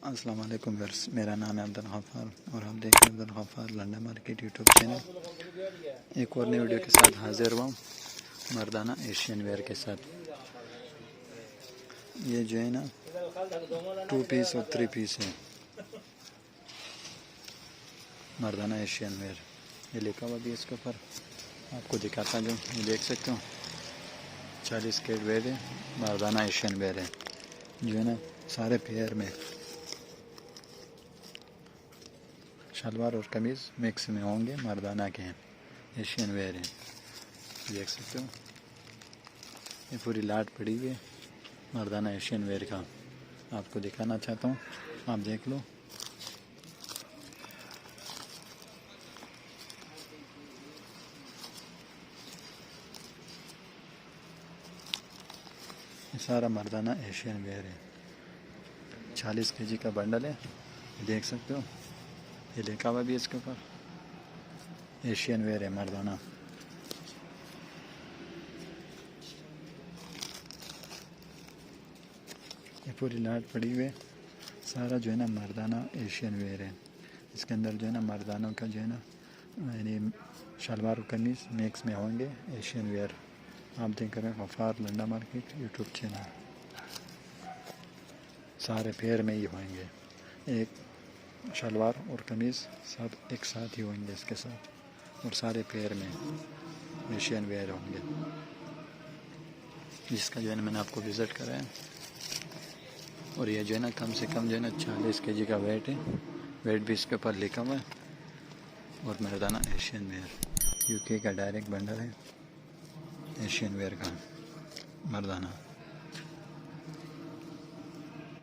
अस्सलाम वालेकुम व्यूअर्स, मेरा नाम है अब्दुल गफ्फार और आप देख रहे हैं Abdul Gaffar London market YouTube channel. एक और नई वीडियो के साथ हाजिर हुआ हूँ, मर्दाना एशियन वेयर के साथ। ये जो है ना 2 पीस और 3 पीस है, मर्दाना एशियन वेयर। ये लिखा हुआ भी इसके ऊपर, आपको दिखाता जो ये देख सकते हो 40 कैरेट वेयर है, मर्दाना एशियन वेयर है जो है ना सारे पेयर में शलवार और कमीज़ मिक्स में होंगे, मर्दाना के हैं, एशियन वेयर हैं, देख सकते हो। ये पूरी लाट पड़ी हुई है मर्दाना एशियन वेयर का, आपको दिखाना चाहता हूँ, आप देख लो। ये सारा मर्दाना एशियन वेयर है, 40 केजी का बंडल है, देख सकते हो। ये लिखा हुआ भी इसके ऊपर एशियन वेयर है मर्दाना। ये पूरी लाट पड़ी हुई है, सारा जो है ना मर्दाना एशियन वेयर है। इसके अंदर जो है ना मर्दानों का जो है ना यानी शलवार और कमीज़ मिक्स में होंगे, एशियन वेयर। आप देख रहे हैं Gaffar London market YouTube channel. सारे पेयर में ही होंगे, एक शलवार और कमीज़ सब एक साथ ही होंगे इसके साथ, और सारे पेयर में एशियन वेयर होंगे। जिसका जो है ना मैंने आपको विज़िट कराया, और ये जो है ना कम से कम जो है ना 40 केजी का वेट है, वेट भी इसके ऊपर लिखा हुआ है। और मर्दाना एशियन वेयर यूके का डायरेक्ट बंडल है एशियन वेयर का मर्दाना।